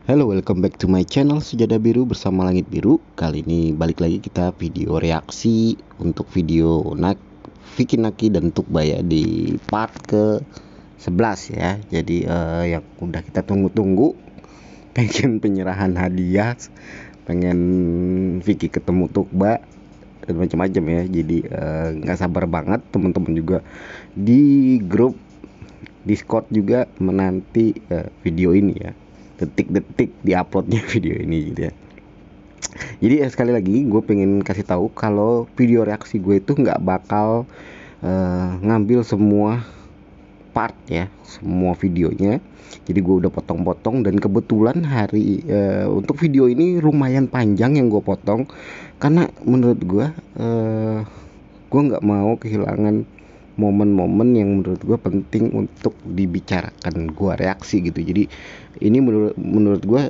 Hello, welcome back to my channel Sejadah Biru bersama Langit Biru. Kali ini balik lagi kita video reaksi untuk video Vicky Naki dan Tukba ya, di part ke 11 ya. Jadi yang udah kita tunggu-tunggu, pengen penyerahan hadiah, pengen Vicky ketemu Tukba dan macam-macam ya. Jadi nggak sabar banget teman-teman juga di grup Discord juga menanti video ini ya, detik-detik diuploadnya video ini gitu ya. Jadi sekali lagi gue pengen kasih tahu kalau video reaksi gue itu nggak bakal ngambil semua part ya, semua videonya. Jadi gue udah potong-potong, dan kebetulan untuk video ini lumayan panjang yang gue potong, karena menurut gue nggak mau kehilangan momen-momen yang menurut gue penting untuk dibicarakan gue reaksi gitu. Jadi ini menurut gue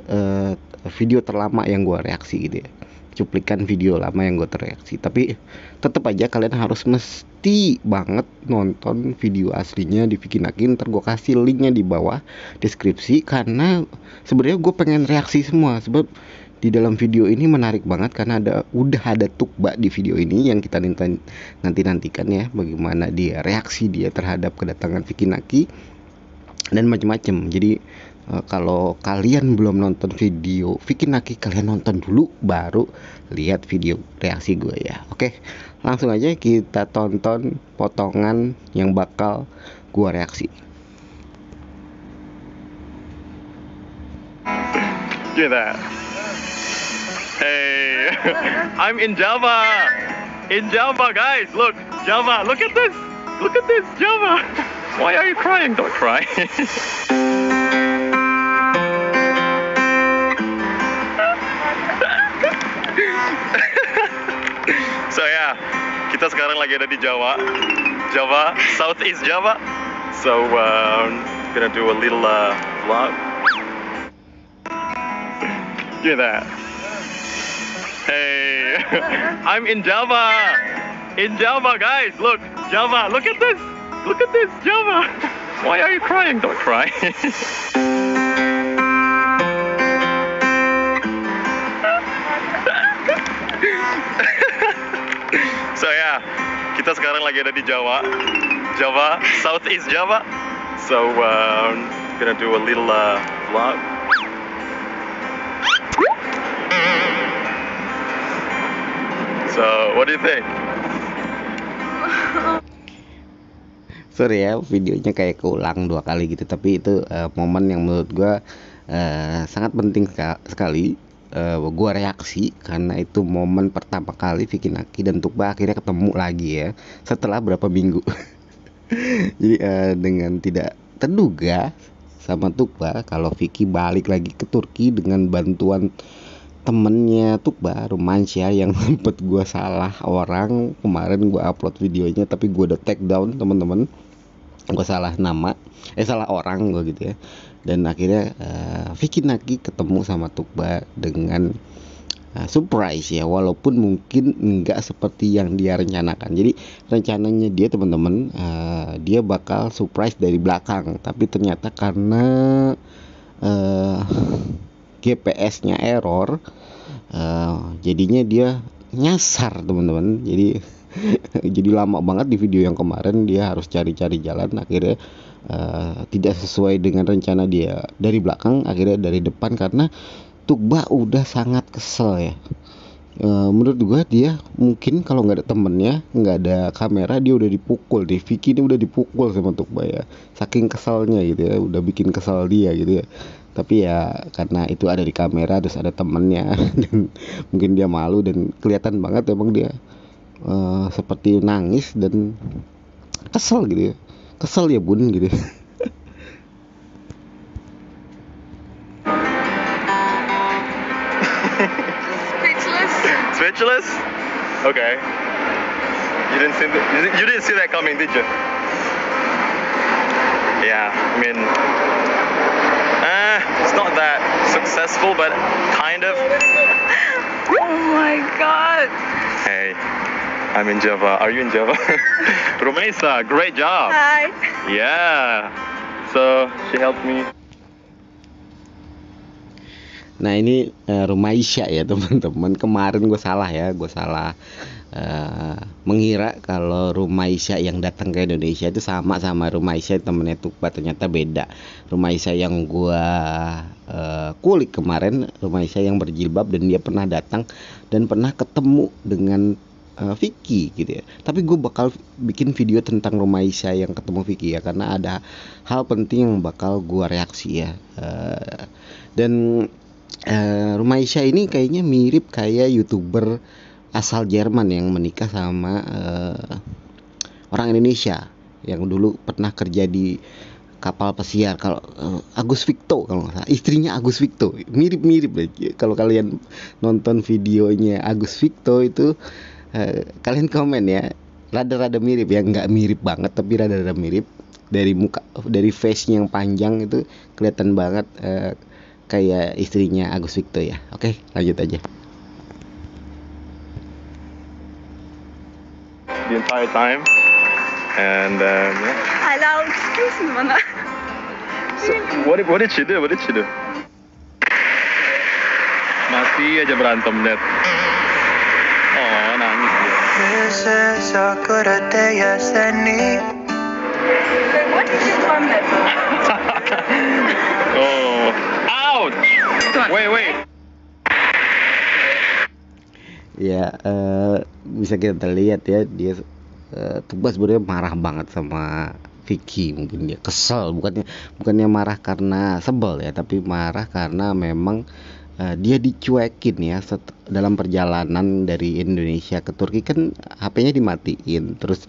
video terlama yang gue reaksi gitu ya, cuplikan video lama yang gue tereaksi. Tapi tetap aja kalian harus mesti banget nonton video aslinya di Vicky Naki. Ntar gue kasih linknya di bawah deskripsi, karena sebenarnya gue pengen reaksi semua, sebab di dalam video ini menarik banget karena udah ada Tukba di video ini yang kita nantikan ya, bagaimana dia reaksi dia terhadap kedatangan Vicky Naki dan macam-macam. Jadi kalau kalian belum nonton video Vicky Naki, kalian nonton dulu baru lihat video reaksi gue ya. Oke, langsung aja kita tonton potongan yang bakal gue reaksi. Look at that. Hey, I'm in Java. In Java, guys. Look, Java. Look at this. Look at this, Java. Why are you crying? Don't cry. So yeah, kita sekarang lagi ada di Jawa, Southeast Java. So gonna do a little vlog. Look at that. Hey, I'm in Java. In Java, guys. Look, Java. Look at this. Look at this, Java. Why are you crying? Don't cry. So yeah, kita sekarang lagi ada di Jawa, Southeast Java. So gonna do a little vlog. So, what do you think? Sorry ya, videonya kayak keulang 2 kali gitu, tapi itu momen yang menurut gue sangat penting sekali gue reaksi, karena itu momen pertama kali Vicky Naki dan Tukba akhirnya ketemu lagi ya setelah berapa minggu. Jadi dengan tidak terduga sama Tukba kalau Vicky balik lagi ke Turki dengan bantuan temennya Tukba, Romansia, yang sempet gue salah orang kemarin. Gue upload videonya tapi gue udah take down teman-teman, gue salah nama, salah orang gue gitu ya. Dan akhirnya Vicky Naki ketemu sama Tukba dengan surprise ya, walaupun mungkin enggak seperti yang dia rencanakan. Jadi rencananya dia teman-teman, dia bakal surprise dari belakang, tapi ternyata karena GPS-nya error, jadinya dia nyasar teman-teman. Jadi jadi lama banget di video yang kemarin, dia harus cari-cari jalan. Akhirnya tidak sesuai dengan rencana dia dari belakang, akhirnya dari depan, karena Tukba udah sangat kesel ya. Menurut gua dia mungkin kalau nggak ada temennya, nggak ada kamera, dia udah dipukul deh. Vicky ini udah dipukul sama Tukba ya, saking keselnya gitu ya, udah bikin kesel dia gitu ya. Tapi ya karena itu ada di kamera, terus ada temennya, dan mungkin dia malu, dan kelihatan banget emang dia seperti nangis dan kesel gitu ya. Kesel ya bun gitu. Speechless? Okay. You didn't see that coming, did you? Yeah, I mean, it's not that successful, but kind of. Oh my god. Hey, I'm in Java. Are you in Java? Rumesa, great job. Hi. Yeah. So she helped me. Nah ini Rumaisya ya teman-teman. Kemarin gue salah ya, gue salah mengira kalau Rumaisya yang datang ke Indonesia itu sama Rumaisya temennya Tukba. Ternyata beda. Rumaisya yang gue kulik kemarin, Rumaisya yang berjilbab dan dia pernah datang dan pernah ketemu dengan Vicky gitu ya. Tapi gue bakal bikin video tentang Rumaisya yang ketemu Vicky ya, karena ada hal penting yang bakal gue reaksi ya. Dan Rumaisya ini kayaknya mirip kayak YouTuber asal Jerman yang menikah sama orang Indonesia yang dulu pernah kerja di kapal pesiar, kalau Agus Victo kalau nggak salah, istrinya Agus Victo, mirip-mirip deh. Kalau kalian nonton videonya Agus Victo itu kalian komen ya, rada-rada mirip ya, nggak mirip banget tapi rada-rada mirip. Dari muka, dari face-nya yang panjang itu kelihatan banget kayak istrinya Agus Victo ya. Oke, lanjut aja. The entire time, and yeah. Hello, excuse me, Mana. So, what did she do? What did she do? Masih aja berantem, Dad. Oh, nangis dia. Wait, what did you comment? Oh, ouch! Wait. Ya bisa kita lihat ya, dia Tukba sebenarnya marah banget sama Vicky. Mungkin dia kesel, bukannya marah karena sebel ya, tapi marah karena memang dia dicuekin ya. Dalam perjalanan dari Indonesia ke Turki kan HP-nya dimatiin, terus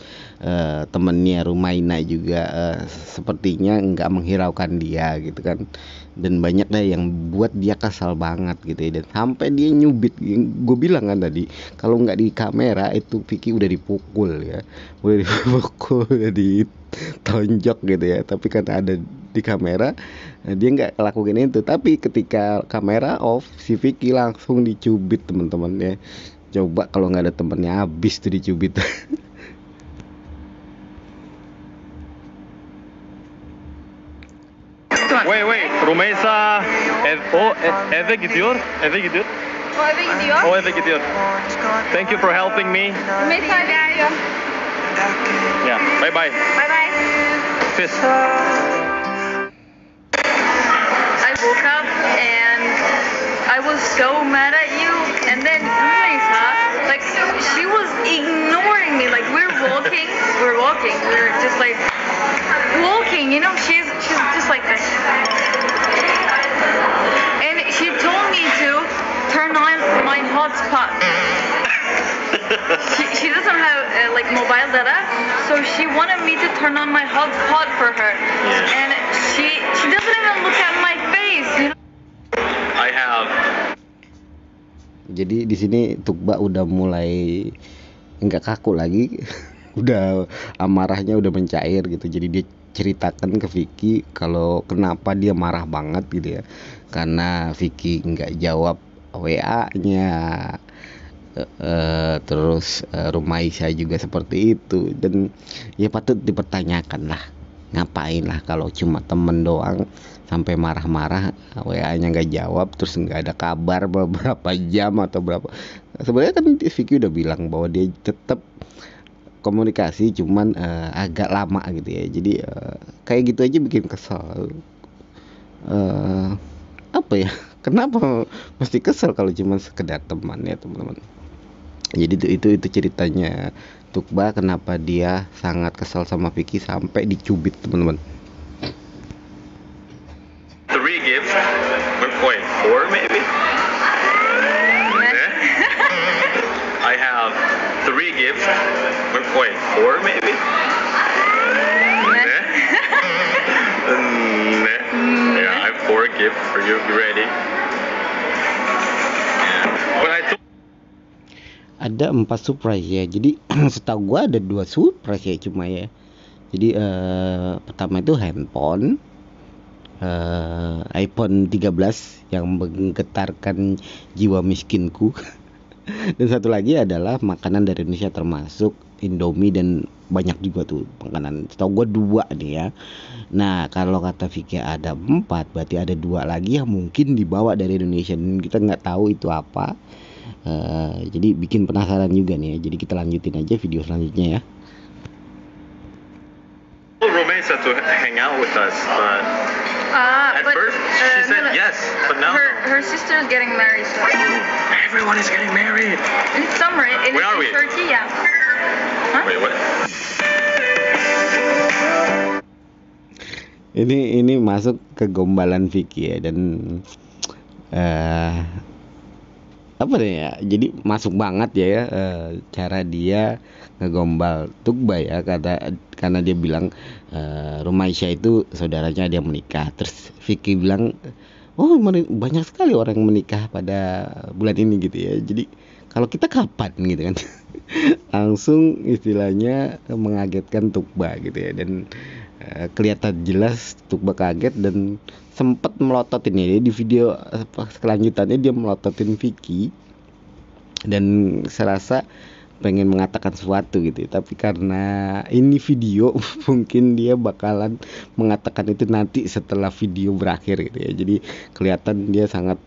temennya Rumaina juga sepertinya nggak menghiraukan dia gitu kan, dan banyak deh yang buat dia kesal banget gitu ya. Dan sampai dia nyubit, gue bilang kan tadi kalau nggak di kamera itu Vicky udah dipukul ya, udah ditonjok gitu ya. Tapi karena ada di kamera dia nggak lakuin itu, tapi ketika kamera off si Vicky langsung dicubit teman-teman ya. Coba kalau nggak ada temennya, habis tuh dicubit. Wait, Rumeysa eve gidiyor. Oh, eve gidiyor. O eve gidiyor. Thank you for helping me. Mesela geliyor. Yeah, bye. Bye bye. Sis. I woke up and I was so mad at you, and then Rumeysa, like, she was ignoring me. Like, we're walking, we're just like walking, you know, she's just like this. And she told me to turn on my hotspot. She doesn't have like mobile data, so she wanted me to turn on my hotspot for her. Yeah. And she doesn't even look at my face, you know. I have. Jadi di sini Tukba udah mulai nggak kaku lagi, udah amarahnya udah mencair gitu. Jadi dia ceritakan ke Vicky kalau kenapa dia marah banget gitu ya, karena Vicky nggak jawab WA-nya. Terus Rumaisya juga seperti itu, dan ya patut dipertanyakan lah, ngapain lah kalau cuma temen doang sampai marah-marah, WA-nya nggak jawab, terus nggak ada kabar beberapa jam atau berapa. Sebenarnya kan Vicky udah bilang bahwa dia tetap komunikasi, cuman agak lama gitu ya. Jadi kayak gitu aja bikin kesel. Apa ya, kenapa mesti kesel kalau cuma sekedar teman ya teman-teman. Jadi itu ceritanya Tukba kenapa dia sangat kesal sama Vicky sampai dicubit teman-teman. 3 gifts. Wait, 4 maybe? I have 3 gifts. Wait, 4 maybe? Yeah, I have 4 gifts for you. You ready? When I told Ada 4 surprise ya. Jadi setahu gua ada 2 surprise ya cuma ya. Jadi pertama itu handphone iPhone 13 yang menggetarkan jiwa miskinku. Dan satu lagi adalah makanan dari Indonesia, termasuk Indomie dan banyak juga tuh makanan. Setahu gue 2 nih ya. Nah kalau kata Vicky ada 4, berarti ada 2 lagi yang mungkin dibawa dari Indonesia dan kita nggak tahu itu apa. Jadi bikin penasaran juga nih ya. Jadi kita lanjutin aja video selanjutnya ya. Romain said to hang out with us, but at but, first she said Mila, yes, but now her sister is getting married. So. everyone is getting married. In summer, in Where are we? Turkey, yeah. Huh? Wait, what? Ini masuk ke gombalan Vicky ya, dan apa deh ya, jadi masuk banget ya cara dia ngegombal Tukba ya, karena dia bilang Rumaisya itu saudaranya dia menikah. Terus Vicky bilang, oh banyak sekali orang yang menikah pada bulan ini gitu ya, jadi kalau kita kapan gitu kan. Langsung istilahnya mengagetkan Tukba gitu ya, dan kelihatan jelas Tukba kaget dan sempat melototin ya di video kelanjutannya, dia melototin Vicky dan serasa pengen mengatakan sesuatu gitu ya. Tapi karena ini video mungkin dia bakalan mengatakan itu nanti setelah video berakhir gitu ya. Jadi kelihatan dia sangat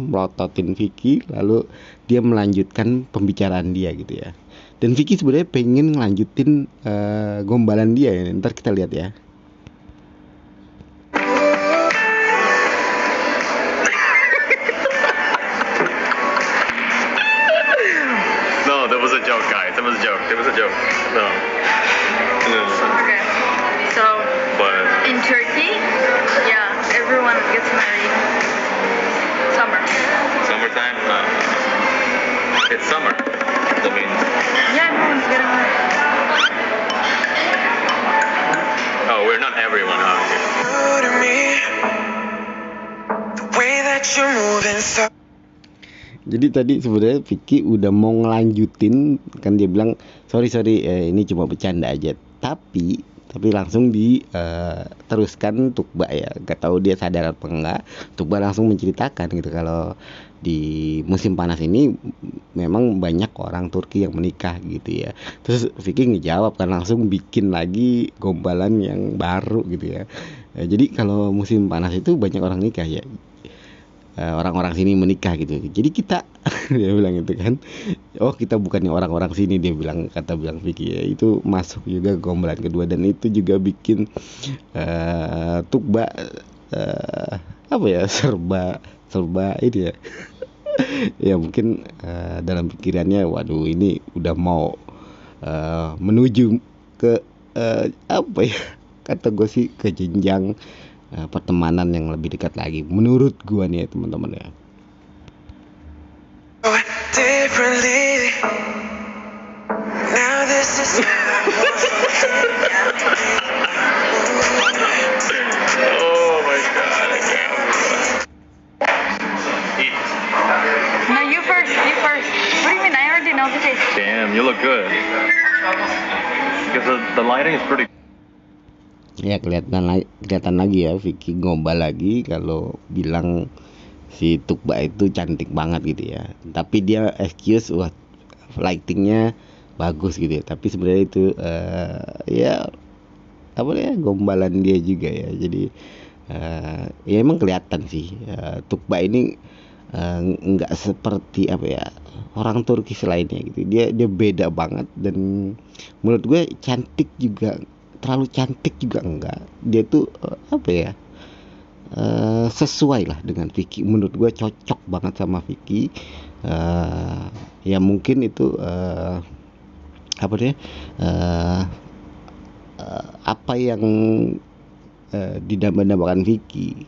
melototin Vicky, lalu dia melanjutkan pembicaraan dia gitu ya. Dan Vicky sebenarnya pengen ngelanjutin gombalan dia ya. Ntar kita lihat ya. No, that was a joke, guys. That was a joke. That was a joke. No. Okay. So But in Turkey, yeah, everyone gets married. Summer. summertime? It's summer. That means. Yeah, everyone's getting married. Oh, we're not everyone, huh? To me, the way that you're moving so. Jadi tadi sebenarnya Vicky udah mau ngelanjutin, kan dia bilang sorry ini cuma bercanda aja, tapi langsung teruskan Tukba ya. Gak tahu dia sadar apa enggak, Tukba langsung menceritakan gitu kalau di musim panas ini memang banyak orang Turki yang menikah gitu ya. Terus Vicky ngejawab kan, langsung bikin lagi gombalan yang baru gitu ya. Jadi kalau musim panas itu banyak orang nikah ya, orang-orang sini menikah gitu. Jadi kita dia bilang itu kan, oh kita bukannya orang-orang sini, dia bilang, kata Vicky ya. Itu masuk juga gombalan kedua, dan itu juga bikin Tukba serba ini ya. Ya mungkin dalam pikirannya, waduh ini udah mau menuju ke kata gue sih ke jenjang pertemanan yang lebih dekat lagi, menurut gua nih ya teman-teman ya. Differently. Now this is Oh my god, I can't. Eat. No, you first. What do you mean? I already know the taste. Damn, you look good. Because the lighting is pretty. Ya kelihatan lagi ya, Vicky gombal lagi kalau bilang si Tukba itu cantik banget gitu ya. Tapi dia excuse, wah lightingnya bagus gitu ya. Tapi sebenarnya itu gombalan dia juga ya. Jadi ya emang kelihatan sih Tukba ini nggak seperti orang Turki lainnya gitu. Dia beda banget, dan menurut gue cantik juga, terlalu cantik juga enggak. Dia tuh sesuai lah dengan Vicky. Menurut gue cocok banget sama Vicky. Ya mungkin itu apa yang didambakan Vicky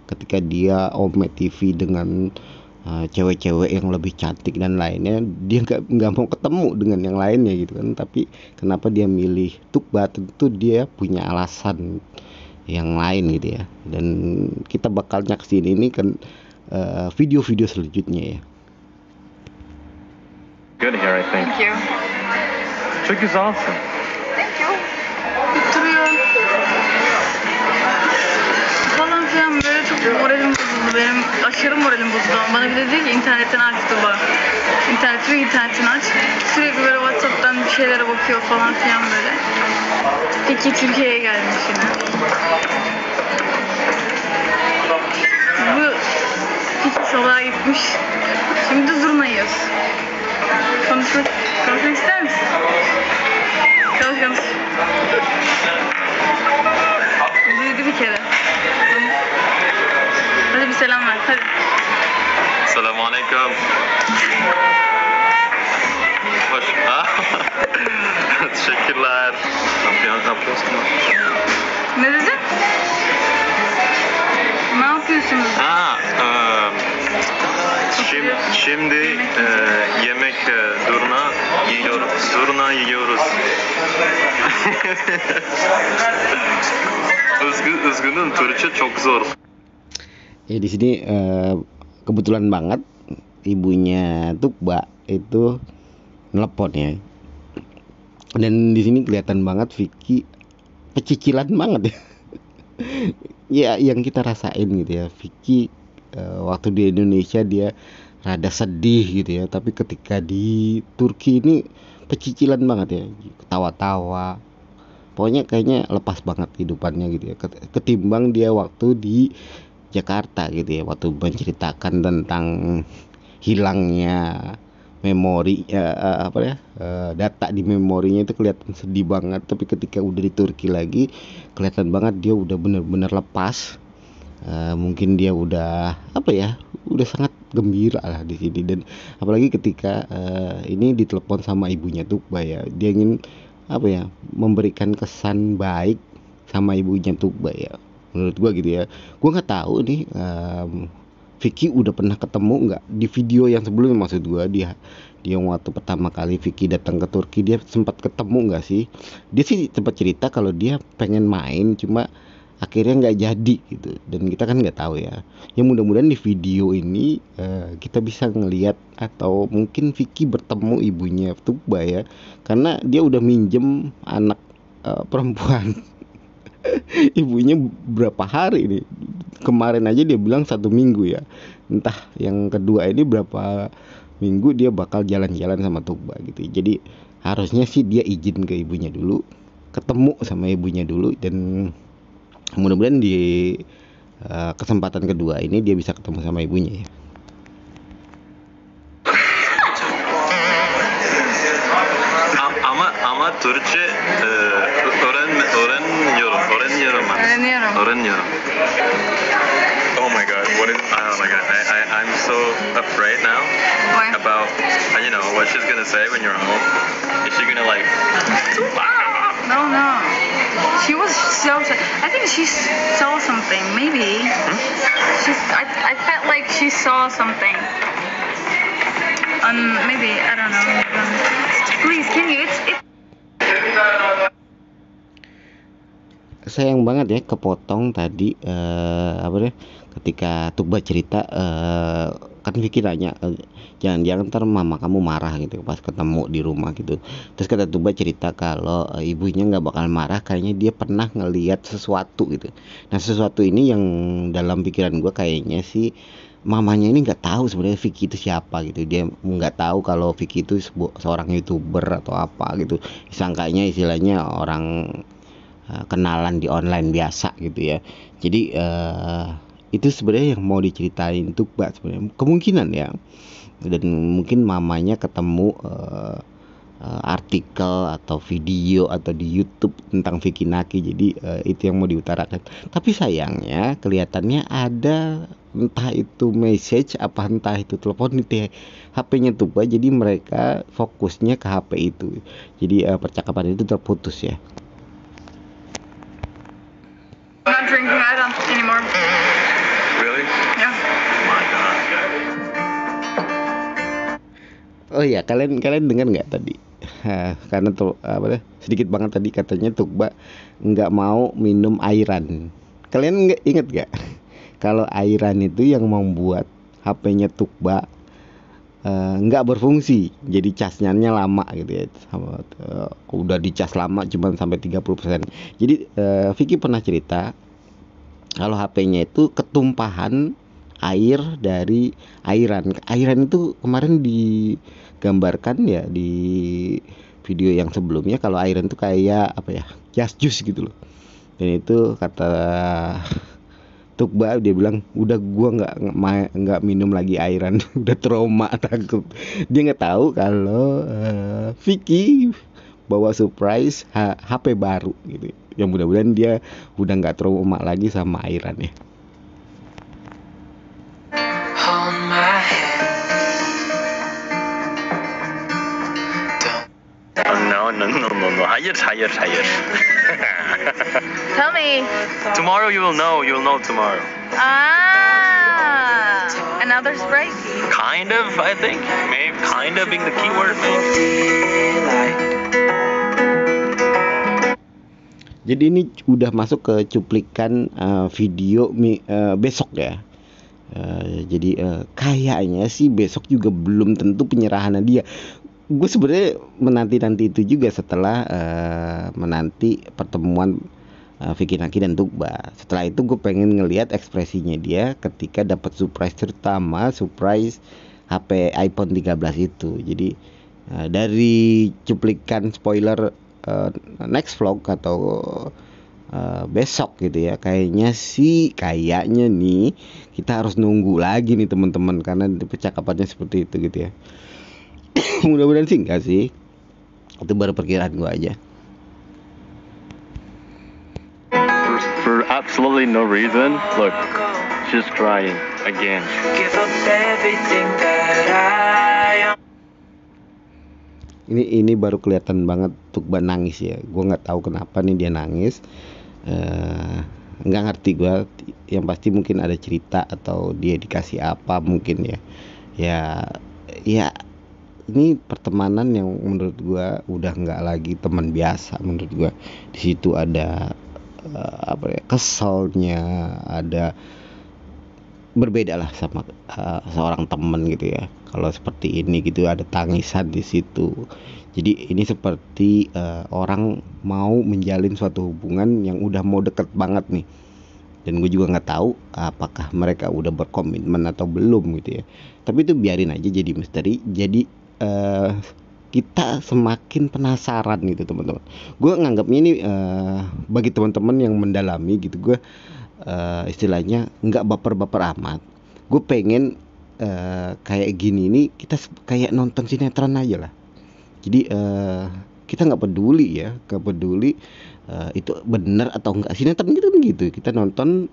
ketika dia Omet TV dengan cewek-cewek yang lebih cantik dan lainnya, dia nggak mau ketemu dengan yang lainnya gitu kan. Tapi kenapa dia milih Tukba? Tentu dia punya alasan yang lain gitu ya. Dan kita bakal nyaksin ini kan video-video selanjutnya ya. Good here, I think. Thank you. Turkey's awesome. Thank you. Oturuyor. Falan filan böyle çok moralim bozuldu. bozuldu. Benim aşırı moralim bozuldu. Bana bir de dedi ki internetini aç Tuba. İnternetini aç. Sürekli böyle WhatsApp'tan bir şeylere bakıyor falan filan böyle. Peki Türkiye'ye gelmiş yine. Bu Peki salağa gitmiş. Şimdi zurna yiyoruz. Konuşmak ister misin? Konuş. Duydu bir kere. Hadi bir selam ver. Hadi. Selamun aleyküm. Hoş. Teşekkürler. Ne yapıyorsun? Ne dedin? Ne yapıyorsunuz? Şimdi yemek zurna yiyoruz. Üzgünüm, Türkçe çok zor. Ya di sini kebetulan banget ibunya Tukba itu nelpon ya. Dan di sini kelihatan banget Vicky pecicilan banget ya. Ya yang kita rasain gitu ya. Vicky waktu di Indonesia dia rada sedih gitu ya, tapi ketika di Turki ini pecicilan banget ya, ketawa-tawa. Pokoknya kayaknya lepas banget kehidupannya gitu ya. Ketimbang dia waktu di Jakarta gitu ya, waktu menceritakan tentang hilangnya memori data di memorinya itu kelihatan sedih banget. Tapi ketika udah di Turki lagi kelihatan banget dia udah bener-bener lepas. Mungkin dia udah udah sangat gembira lah di sini. Dan apalagi ketika ini ditelepon sama ibunya Tukba ya, dia ingin memberikan kesan baik sama ibunya Tukba ya, menurut gua gitu ya. Gua nggak tahu nih Vicky udah pernah ketemu nggak di video yang sebelumnya, maksud gua dia waktu pertama kali Vicky datang ke Turki dia sempat ketemu nggak sih. Dia sih sempat cerita kalau dia pengen main cuma akhirnya nggak jadi gitu, dan kita kan nggak tahu ya. Yang mudah-mudahan di video ini kita bisa ngelihat atau mungkin Vicky bertemu ibunya Tukba ya, karena dia udah minjem anak perempuan ibunya berapa hari ini. Kemarin aja dia bilang 1 minggu ya, entah yang kedua ini berapa minggu dia bakal jalan-jalan sama Tukba gitu. Jadi harusnya sih dia izin ke ibunya dulu, ketemu sama ibunya dulu, dan mudah-mudahan di kesempatan kedua ini dia bisa ketemu sama ibunya ya. Ama Türkçe öğreniyorum. Oh my god, I'm so afraid now. Why? About what she's gonna say when you're home. Is she gonna like No. She was so sad. I think she saw something. Maybe. I felt like she saw something. Maybe I don't know. Please, can you? It's. Sayang banget ya kepotong tadi ketika Tukba cerita, kan Vicky nanya jangan-jangan ntar mama kamu marah gitu pas ketemu di rumah gitu. Terus kata Tukba cerita kalau ibunya nggak bakal marah, kayaknya dia pernah ngelihat sesuatu gitu. Nah sesuatu ini yang dalam pikiran gue kayaknya sih mamanya ini nggak tahu sebenarnya Vicky itu siapa gitu. Dia nggak tahu kalau Vicky itu seorang YouTuber atau apa gitu. Sangkanya istilahnya orang kenalan di online biasa gitu ya. Jadi itu sebenarnya yang mau diceritain Tukba sebenarnya, kemungkinan ya. Dan mungkin mamanya ketemu artikel atau video atau di YouTube tentang Vicky Naki. Jadi itu yang mau diutarakan. Tapi sayangnya kelihatannya ada, entah itu message apa entah itu telepon di HP-nya Tukba. Jadi mereka fokusnya ke HP itu. Jadi percakapan itu terputus ya. I'm not drinking. I don't anymore. really? Yeah. Oh my god. Oh iya, kalian dengar nggak tadi? Karena tuh sedikit banget tadi katanya Tukba nggak mau minum airan. Kalian nggak inget nggak? Kalau airan itu yang membuat HP-nya Tukba nggak berfungsi, jadi casnya lama gitu ya. Udah dicas lama cuman sampai 30%. Jadi Vicky pernah cerita kalau HP-nya itu ketumpahan air dari airan. Airan itu kemarin digambarkan ya di video yang sebelumnya kalau airan itu kayak apa ya, jas jus gitu loh. Dan itu kata Tukba, dia bilang udah gua nggak minum lagi airan udah trauma, takut. Dia nggak tahu kalau Vicky bawa surprise HP baru gitu. Yang mudah-mudahan dia udah nggak trauma lagi sama airan ya. Hold my hand. No. Higher. Tell me. Tomorrow you will know. You'll know tomorrow. Another spray? Kind of, I think. Maybe kind of being the keyword, maybe. Delight. Jadi ini udah masuk ke cuplikan video besok ya. Jadi kayaknya sih besok juga belum tentu penyerahan dia. Gue sebenarnya menanti itu juga setelah menanti pertemuan Vicky Naki dan Tukba. Setelah itu gue pengen ngelihat ekspresinya dia ketika dapat surprise, terutama surprise HP iPhone 13 itu. Jadi dari cuplikan spoiler next vlog atau besok gitu ya, kayaknya nih kita harus nunggu lagi nih teman-teman, karena percakapannya seperti itu gitu ya. Mudah-mudahan sih enggak sih, itu baru perkiraan gue aja. For absolutely no reason. Look, she's crying again. Give up everything that I am. Ini baru kelihatan banget Tukba nangis ya. Gue nggak tahu kenapa nih dia nangis. Nggak ngerti gue. Yang pasti mungkin ada cerita atau dia dikasih apa mungkin ya. Ya ini pertemanan yang menurut gue udah nggak lagi teman biasa menurut gue. Di situ ada keselnya, ada berbeda lah sama seorang teman gitu ya. Kalau seperti ini gitu ada tangisan di situ. Jadi ini seperti orang mau menjalin suatu hubungan yang udah mau deket banget nih. Dan gue juga nggak tahu apakah mereka udah berkomitmen atau belum gitu ya. Tapi itu biarin aja jadi misteri. Jadi kita semakin penasaran gitu teman-teman. Gue nganggapnya ini bagi teman-teman yang mendalami gitu, gue istilahnya nggak baper-baper amat. Gue pengen kayak gini ini kita kayak nonton sinetron aja lah. Jadi kita nggak peduli itu benar atau enggak. Sinetron gitu kan gitu, kita nonton,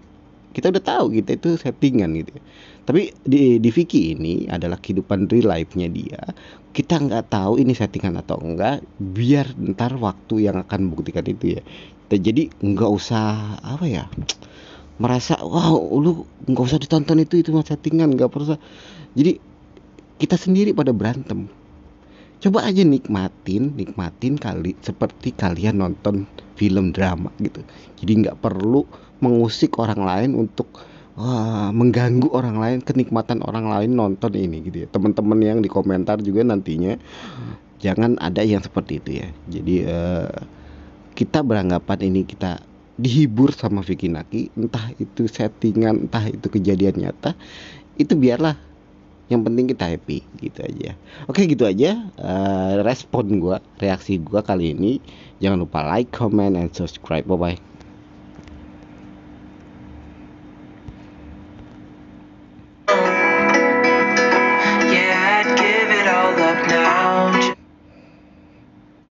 kita udah tahu kita itu settingan gitu. Tapi di Vicky ini adalah kehidupan real life-nya dia. Kita nggak tahu ini settingan atau enggak. Biar ntar waktu yang akan membuktikan itu ya. Jadi nggak usah merasa wow lu nggak usah ditonton itu mah settingan, nggak perlu. Jadi kita sendiri pada berantem. Coba aja nikmatin kali seperti kalian nonton film drama gitu. Jadi nggak perlu mengusik orang lain untuk mengganggu orang lain, kenikmatan orang lain nonton ini gitu ya. Teman-teman yang di komentar juga nantinya jangan ada yang seperti itu ya. Jadi kita beranggapan ini kita dihibur sama Vicky Naki, entah itu settingan, entah itu kejadian nyata, itu biarlah. Yang penting kita happy gitu aja. Oke, gitu aja respon gue, reaksi gue kali ini. Jangan lupa like, comment, and subscribe. Bye bye.